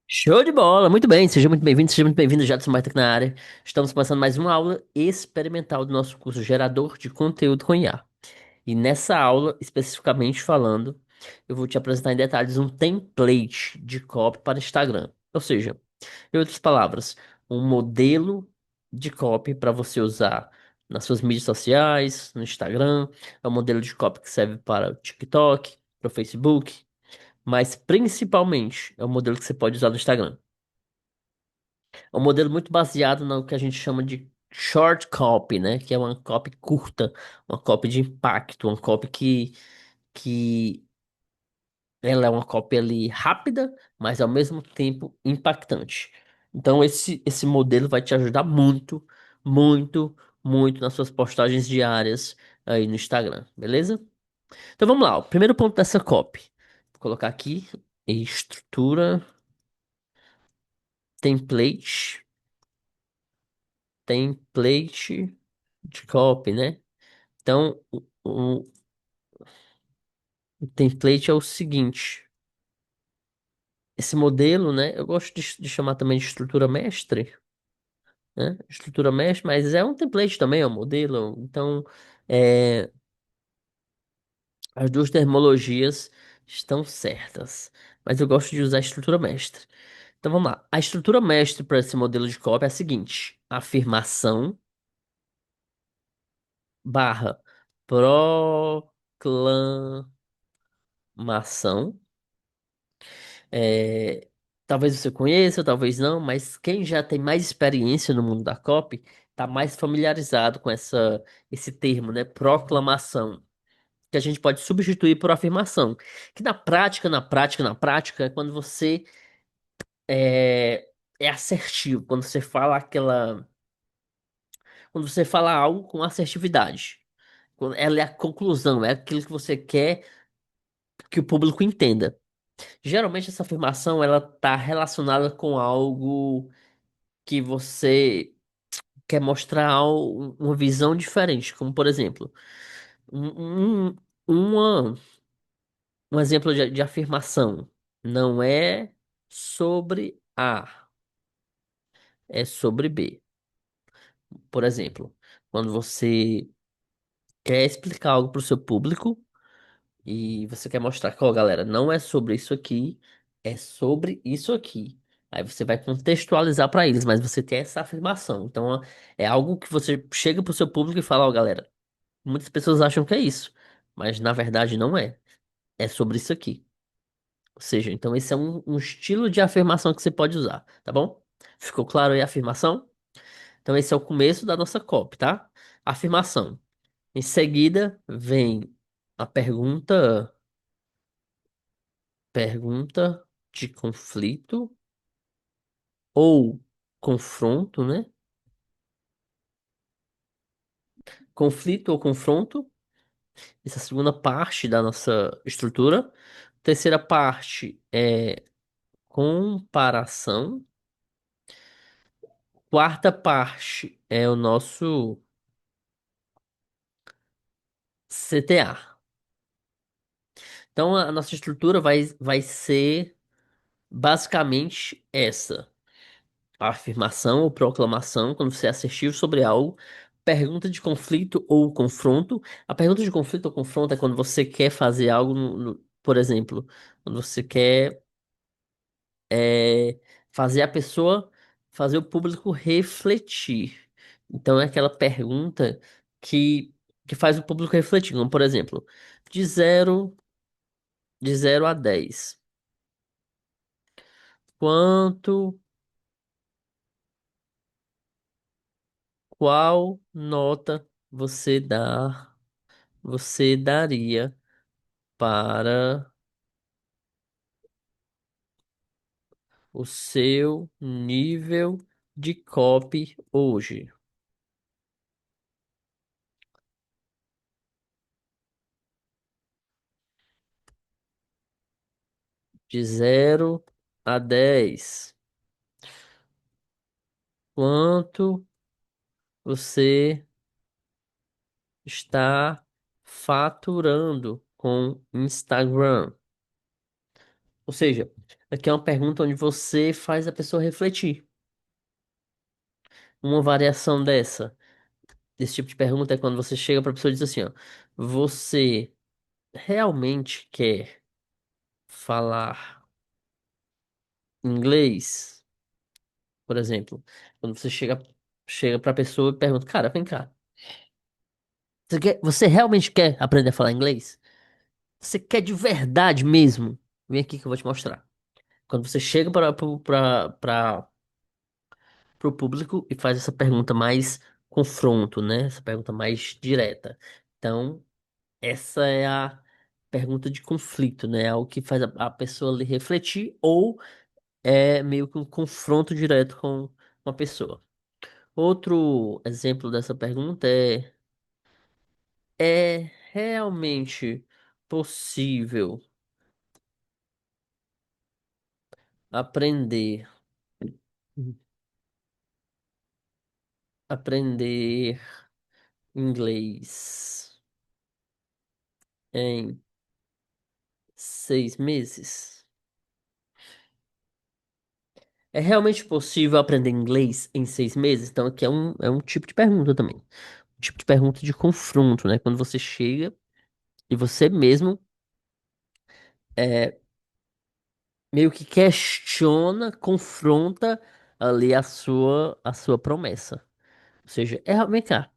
Show de bola, muito bem, seja muito bem-vindo, Jadson Marta aqui na área. Estamos começando mais uma aula experimental do nosso curso Gerador de Conteúdo com IA. E nessa aula, especificamente falando, eu vou te apresentar em detalhes um template de copy para Instagram. Ou seja, em outras palavras, um modelo de copy para você usar nas suas mídias sociais, no Instagram, é um modelo de copy que serve para o TikTok, para o Facebook, mas principalmente é um modelo que você pode usar no Instagram. É um modelo muito baseado no que a gente chama de short copy, né? Que é uma copy curta, uma copy de impacto, uma copy que ela é uma copy ali rápida, mas ao mesmo tempo impactante. Então esse modelo vai te ajudar muito, muito, muito nas suas postagens diárias aí no Instagram, beleza? Então vamos lá, o primeiro ponto dessa copy. Vou colocar aqui estrutura, template, template de copy, né? Então, o template é o seguinte: esse modelo, né? Eu gosto de chamar também de estrutura mestre, né? Estrutura mestre, mas é um template também, é um modelo. Então, é, as duas terminologias estão certas, mas eu gosto de usar a estrutura mestre. Então, vamos lá. A estrutura mestre para esse modelo de copy é a seguinte: afirmação barra proclamação. É, talvez você conheça, talvez não, mas quem já tem mais experiência no mundo da copy está mais familiarizado com esse termo, né? Proclamação, que a gente pode substituir por afirmação, que na prática é quando você é, é assertivo, quando você fala algo com assertividade. Quando ela é a conclusão, é aquilo que você quer que o público entenda. Geralmente essa afirmação ela está relacionada com algo que você quer mostrar uma visão diferente, como por exemplo, um, um, uma, um exemplo de afirmação não é sobre A, é sobre B. Por exemplo, quando você quer explicar algo para o seu público e você quer mostrar que, ó, galera, não é sobre isso aqui, é sobre isso aqui. Aí você vai contextualizar para eles, mas você tem essa afirmação. Então é algo que você chega pro seu público e fala, ó, galera, muitas pessoas acham que é isso, mas na verdade não é. É sobre isso aqui. Ou seja, então esse é um estilo de afirmação que você pode usar, tá bom? Ficou claro aí a afirmação? Então esse é o começo da nossa copy, tá? Afirmação. Em seguida vem a pergunta de conflito ou confronto, né? Conflito ou confronto. Essa é a segunda parte da nossa estrutura. Terceira parte é comparação. Quarta parte é o nosso CTA. Então a nossa estrutura vai ser basicamente essa: a afirmação ou proclamação, quando você é assertivo sobre algo. Pergunta de conflito ou confronto. A pergunta de conflito ou confronto é quando você quer fazer algo, por exemplo, quando você quer fazer a pessoa, fazer o público refletir. Então é aquela pergunta que, que faz o público refletir. Como, por exemplo, de zero a 10, quanto, qual nota você daria para o seu nível de copy hoje? De zero a 10, quanto você está faturando com Instagram? Ou seja, aqui é uma pergunta onde você faz a pessoa refletir. Uma variação desse tipo de pergunta é quando você chega para a pessoa e diz assim, ó, você realmente quer falar inglês? Por exemplo, quando você chega para a pessoa e pergunta, cara, vem cá, você realmente quer aprender a falar inglês? Você quer de verdade mesmo? Vem aqui que eu vou te mostrar. Quando você chega para o público e faz essa pergunta mais confronto, né? Essa pergunta mais direta. Então, essa é a pergunta de conflito, né? Algo que faz a pessoa ali refletir ou é meio que um confronto direto com uma pessoa. Outro exemplo dessa pergunta é realmente possível aprender aprender inglês em 6 meses? É realmente possível aprender inglês em 6 meses? Então, aqui é um tipo de pergunta também. Um tipo de pergunta de confronto, né? Quando você chega e você mesmo é, meio que questiona, confronta ali a sua promessa. Ou seja, vem cá,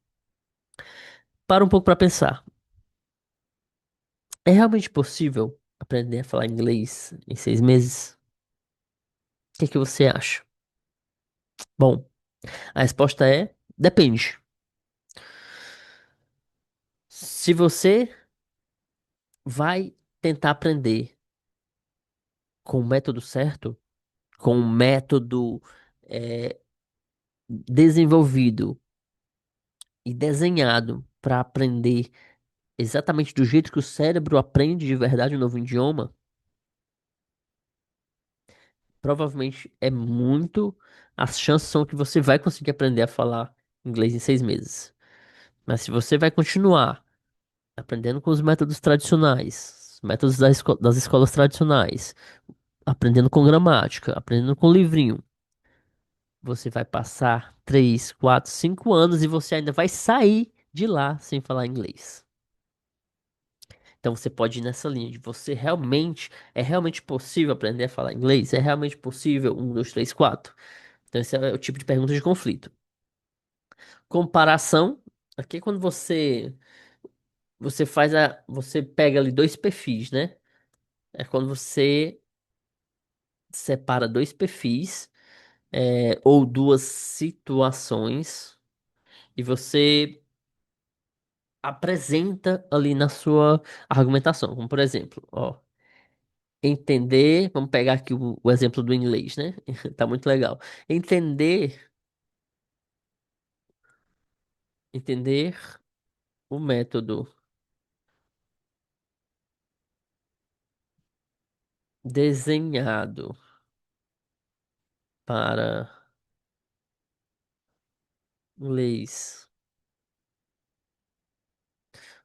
para um pouco para pensar. É realmente possível aprender a falar inglês em 6 meses? O que é que você acha? Bom, a resposta é depende. Se você vai tentar aprender com o método certo, com um método é, desenvolvido e desenhado para aprender exatamente do jeito que o cérebro aprende de verdade um novo idioma, provavelmente é muito. As chances são que você vai conseguir aprender a falar inglês em 6 meses. Mas se você vai continuar aprendendo com os métodos tradicionais, os métodos das escolas tradicionais, aprendendo com gramática, aprendendo com livrinho, você vai passar 3, 4, 5 anos e você ainda vai sair de lá sem falar inglês. Então você pode ir nessa linha de é realmente possível aprender a falar inglês? É realmente possível? Um, dois, três, quatro. Então esse é o tipo de pergunta de conflito. Comparação, aqui é quando você pega ali dois perfis, né? É quando você separa dois perfis ou duas situações e você apresenta ali na sua argumentação. Como por exemplo, ó, entender, vamos pegar aqui o exemplo do inglês, né? Tá muito legal. Entender, entender o método desenhado para inglês.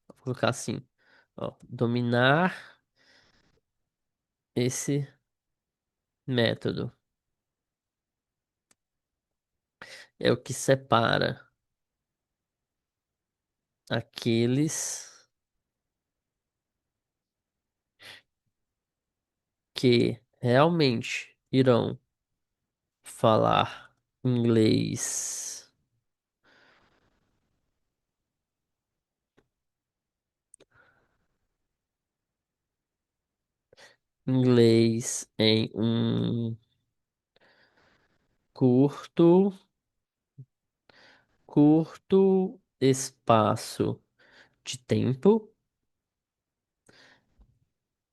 Vou colocar assim, ó, dominar esse método é o que separa aqueles que realmente irão falar inglês, inglês em um curto, curto espaço de tempo,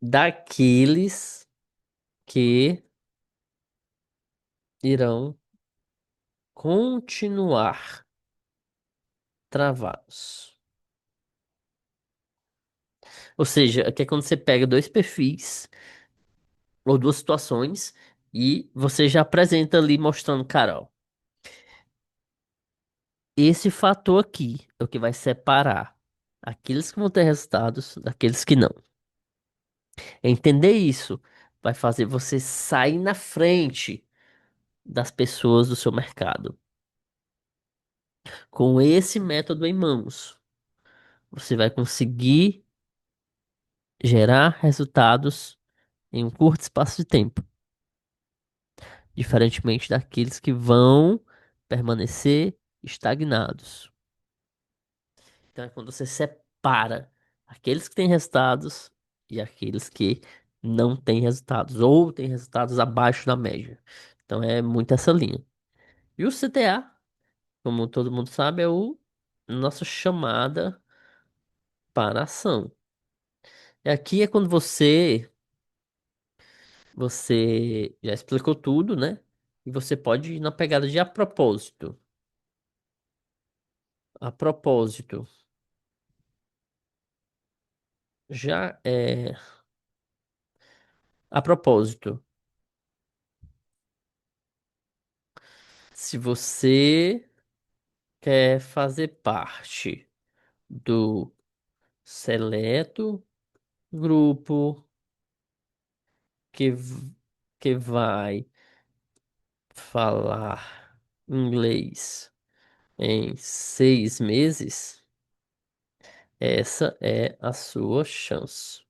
daqueles que irão continuar travados. Ou seja, aqui é quando você pega dois perfis ou duas situações e você já apresenta ali mostrando, cara, ó, esse fator aqui é o que vai separar aqueles que vão ter resultados daqueles que não. É entender isso. vai fazer você sair na frente das pessoas do seu mercado. Com esse método em mãos, você vai conseguir gerar resultados em um curto espaço de tempo, diferentemente daqueles que vão permanecer estagnados. Então é quando você separa aqueles que têm resultados e aqueles que não têm resultados, ou têm resultados abaixo da média. Então é muito essa linha. E o CTA, como todo mundo sabe, é o nossa chamada para a ação. E aqui é quando você já explicou tudo, né? E você pode ir na pegada de a propósito. A propósito, já é a propósito. Se você quer fazer parte do seleto grupo que vai falar inglês em 6 meses, essa é a sua chance.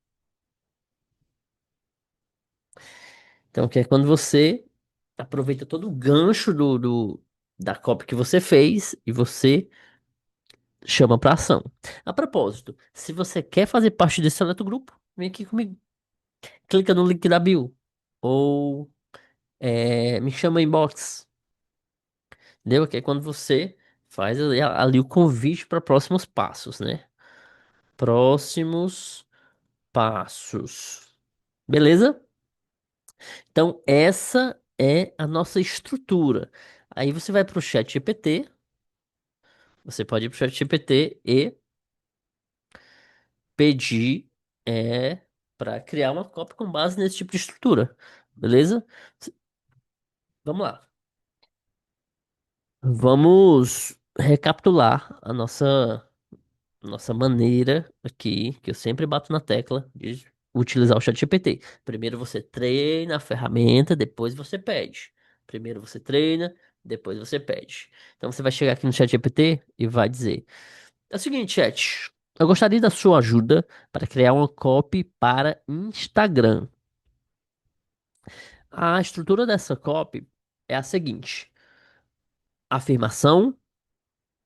Então, que é quando você aproveita todo o gancho da cópia que você fez e você chama pra ação. A propósito, se você quer fazer parte desse seleto grupo, vem aqui comigo. Clica no link da bio. Ou me chama inbox. Entendeu? Que é quando você faz ali o convite para próximos passos, né? Próximos passos. Beleza? Então, essa é a nossa estrutura. Aí você vai para o chat GPT. Você pode ir para o chat GPT e pedir para criar uma cópia com base nesse tipo de estrutura. Beleza? Vamos lá. Vamos recapitular a nossa maneira aqui, que eu sempre bato na tecla de utilizar o ChatGPT. Primeiro você treina a ferramenta, depois você pede. Primeiro você treina, depois você pede. Então você vai chegar aqui no ChatGPT e vai dizer: é o seguinte, chat, eu gostaria da sua ajuda para criar uma copy para Instagram. A estrutura dessa copy é a seguinte: afirmação,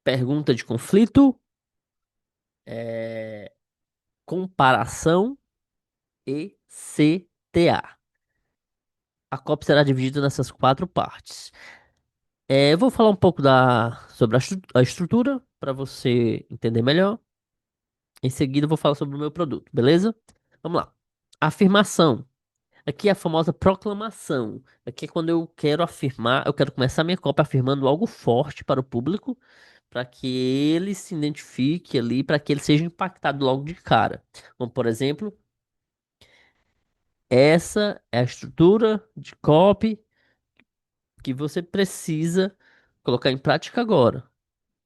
pergunta de conflito, eh, comparação e CTA. A COP será dividida nessas 4 partes. Eu vou falar um pouco sobre a estrutura para você entender melhor. Em seguida, eu vou falar sobre o meu produto, beleza? Vamos lá. Afirmação. Aqui é a famosa proclamação. Aqui é quando eu quero afirmar, eu quero começar minha cópia afirmando algo forte para o público, para que ele se identifique ali, para que ele seja impactado logo de cara. Como, por exemplo, essa é a estrutura de copy que você precisa colocar em prática agora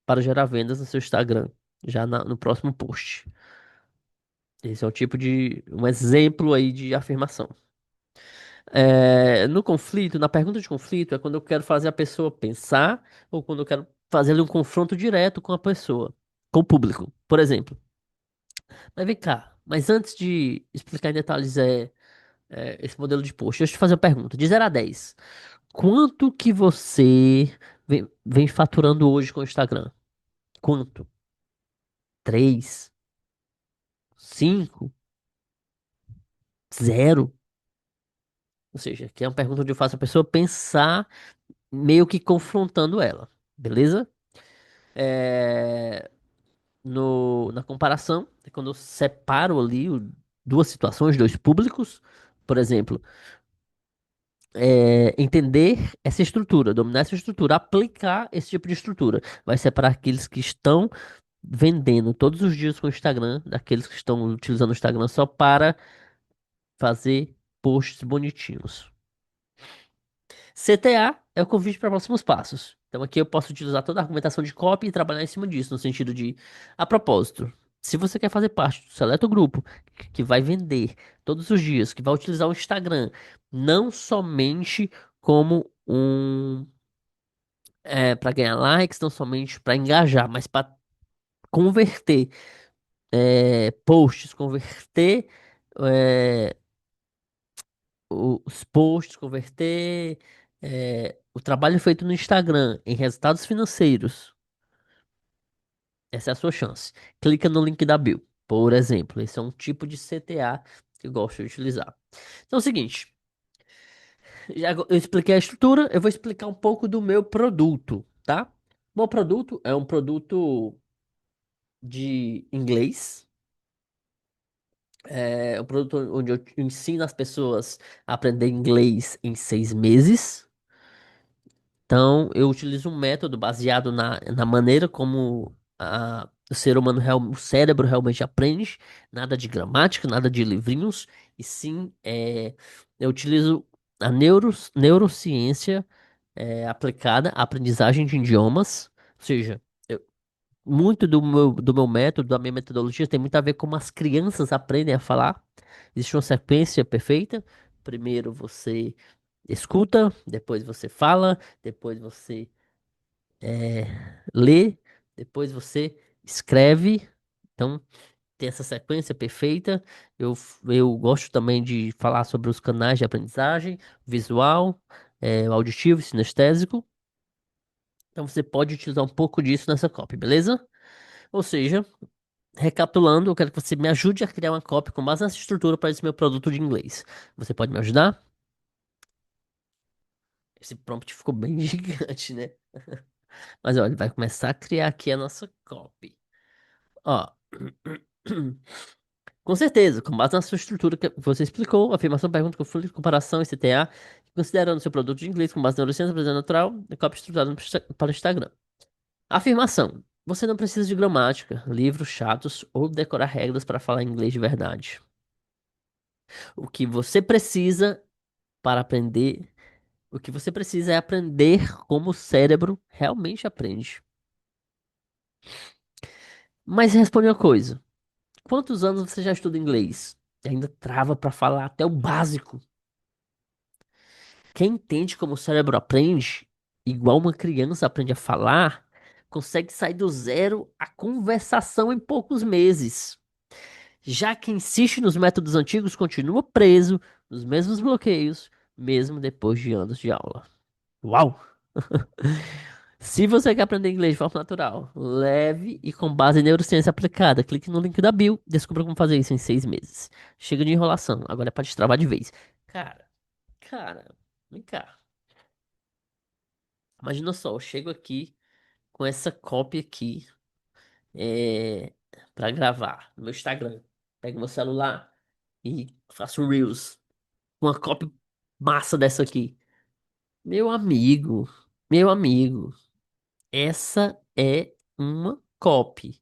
para gerar vendas no seu Instagram, já no próximo post. Esse é o tipo um exemplo aí de afirmação. No conflito, na pergunta de conflito, é quando eu quero fazer a pessoa pensar ou quando eu quero fazer ali um confronto direto com a pessoa, com o público, por exemplo. Mas vem cá, mas antes de explicar em detalhes esse modelo de post, deixa eu te fazer uma pergunta. De 0 a 10, quanto que você vem faturando hoje com o Instagram? Quanto? 3, 5, 0? Ou seja, que é uma pergunta onde eu faço a pessoa pensar, meio que confrontando ela. Beleza? É, na comparação, é quando eu separo ali duas situações, dois públicos. Por exemplo, entender essa estrutura, dominar essa estrutura, aplicar esse tipo de estrutura. Vai separar aqueles que estão vendendo todos os dias com o Instagram, daqueles que estão utilizando o Instagram só para fazer posts bonitinhos. CTA é o convite para próximos passos. Então aqui eu posso utilizar toda a argumentação de copy e trabalhar em cima disso, no sentido de, a propósito, se você quer fazer parte do seleto grupo, que vai vender todos os dias, que vai utilizar o Instagram, não somente como para ganhar likes, não somente para engajar, mas para converter posts, converter é, os posts, converter o trabalho feito no Instagram em resultados financeiros. Essa é a sua chance. Clica no link da bio, por exemplo. Esse é um tipo de CTA que eu gosto de utilizar. Então é o seguinte, eu expliquei a estrutura, eu vou explicar um pouco do meu produto, tá? Meu produto é um produto de inglês. É um produto onde eu ensino as pessoas a aprender inglês em 6 meses. Então, eu utilizo um método baseado na maneira como o ser humano, o cérebro realmente aprende. Nada de gramática, nada de livrinhos. E sim, eu utilizo a neurociência aplicada à aprendizagem de idiomas. Ou seja, muito do meu método, da minha metodologia, tem muito a ver com como as crianças aprendem a falar. Existe uma sequência perfeita. Primeiro você escuta, depois você fala, depois você lê, depois você escreve. Então, tem essa sequência perfeita. Eu gosto também de falar sobre os canais de aprendizagem, visual, auditivo e sinestésico. Então, você pode utilizar um pouco disso nessa copy, beleza? Ou seja, recapitulando, eu quero que você me ajude a criar uma copy com base nessa estrutura para esse meu produto de inglês. Você pode me ajudar? Esse prompt ficou bem gigante, né? Mas olha, ele vai começar a criar aqui a nossa copy. Ó, com certeza, com base na sua estrutura que você explicou, afirmação, pergunta, conflito, comparação e CTA, considerando seu produto de inglês com base na neurociência, aprendizagem natural, e copy estruturada para o Instagram. Afirmação. Você não precisa de gramática, livros chatos ou decorar regras para falar inglês de verdade. O que você precisa para aprender, o que você precisa é aprender como o cérebro realmente aprende. Mas responde uma coisa: quantos anos você já estuda inglês? E ainda trava para falar até o básico. Quem entende como o cérebro aprende, igual uma criança aprende a falar, consegue sair do zero à conversação em poucos meses. Já quem insiste nos métodos antigos continua preso nos mesmos bloqueios, mesmo depois de anos de aula. Uau! Se você quer aprender inglês de forma natural, leve e com base em neurociência aplicada, clique no link da bio, descubra como fazer isso em 6 meses. Chega de enrolação, agora é pra destravar de vez. Cara, cara, vem cá. Imagina só, eu chego aqui com essa cópia aqui é, para gravar no meu Instagram. Pego meu celular e faço um Reels. Uma cópia massa dessa aqui. Meu amigo, meu amigo, essa é uma copy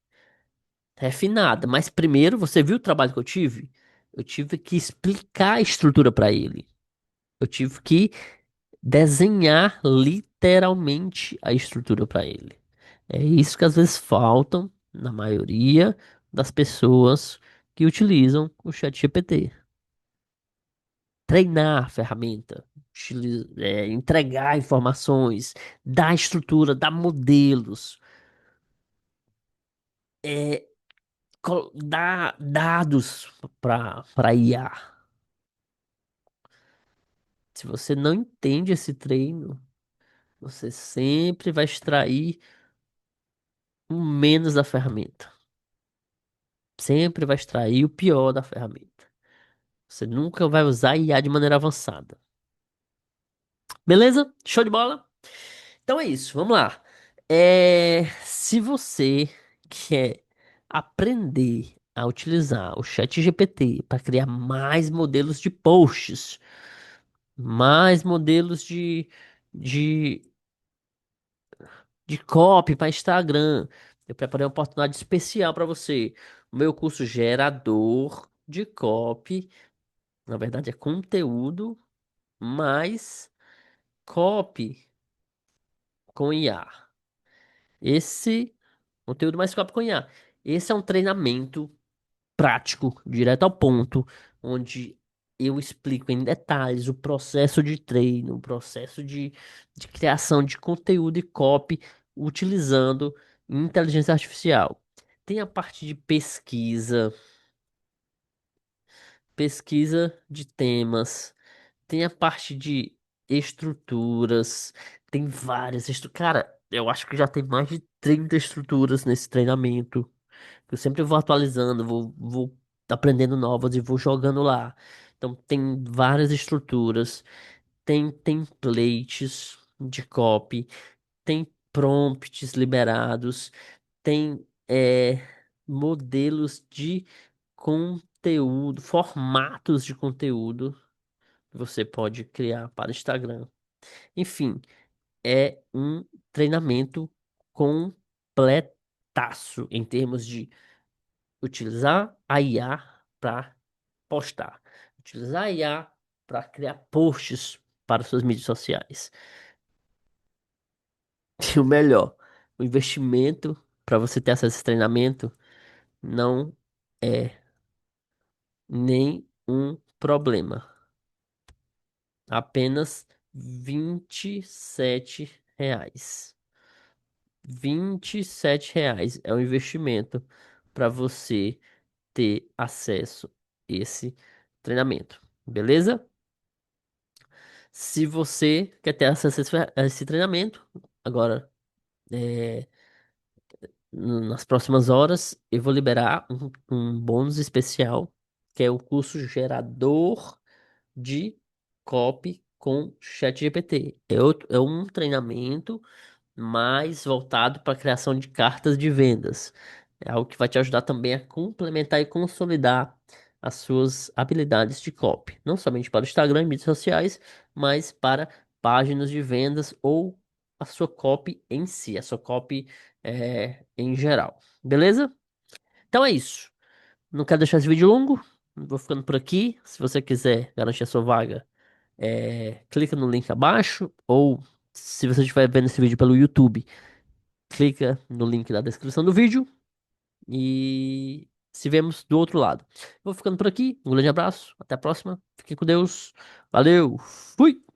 refinada. Mas primeiro, você viu o trabalho que eu tive? Eu tive que explicar a estrutura para ele. Eu tive que desenhar literalmente a estrutura para ele. É isso que às vezes faltam na maioria das pessoas que utilizam o ChatGPT. Treinar a ferramenta, entregar informações, dar estrutura, dar modelos, dar dados para IA. Se você não entende esse treino, você sempre vai extrair o menos da ferramenta. Sempre vai extrair o pior da ferramenta. Você nunca vai usar IA de maneira avançada. Beleza? Show de bola? Então é isso, vamos lá. Se você quer aprender a utilizar o ChatGPT para criar mais modelos de posts, mais modelos de, de copy para Instagram, eu preparei uma oportunidade especial para você. O meu curso Gerador de Copy, na verdade é conteúdo mais copy com IA. Esse conteúdo mais copy com IA. Esse é um treinamento prático, direto ao ponto, onde eu explico em detalhes o processo de treino, o processo de criação de conteúdo e copy utilizando inteligência artificial. Tem a parte de pesquisa de temas, tem a parte de estruturas, tem várias Cara, eu acho que já tem mais de 30 estruturas nesse treinamento. Eu sempre vou atualizando, vou aprendendo novas e vou jogando lá. Então tem várias estruturas, tem templates de copy, tem prompts liberados, tem modelos de conteúdo, formatos de conteúdo que você pode criar para Instagram. Enfim, é um treinamento completaço em termos de utilizar a IA para postar, utilizar a IA para criar posts para suas mídias sociais. E o melhor, o investimento para você ter acesso a esse treinamento não é nem um problema. Apenas R$ 27. R$ 27 é o investimento para você ter acesso a esse treinamento. Beleza? Se você quer ter acesso a esse treinamento, agora, é, nas próximas horas, eu vou liberar um bônus especial, que é o curso gerador de copy com ChatGPT. É um treinamento mais voltado para a criação de cartas de vendas. É algo que vai te ajudar também a complementar e consolidar as suas habilidades de copy, não somente para o Instagram e mídias sociais, mas para páginas de vendas ou a sua copy em si, a sua copy em geral. Beleza? Então é isso. Não quero deixar esse vídeo longo. Vou ficando por aqui. Se você quiser garantir a sua vaga, clica no link abaixo, ou se você estiver vendo esse vídeo pelo YouTube, clica no link da descrição do vídeo e se vemos do outro lado. Vou ficando por aqui. Um grande abraço. Até a próxima. Fiquem com Deus. Valeu. Fui.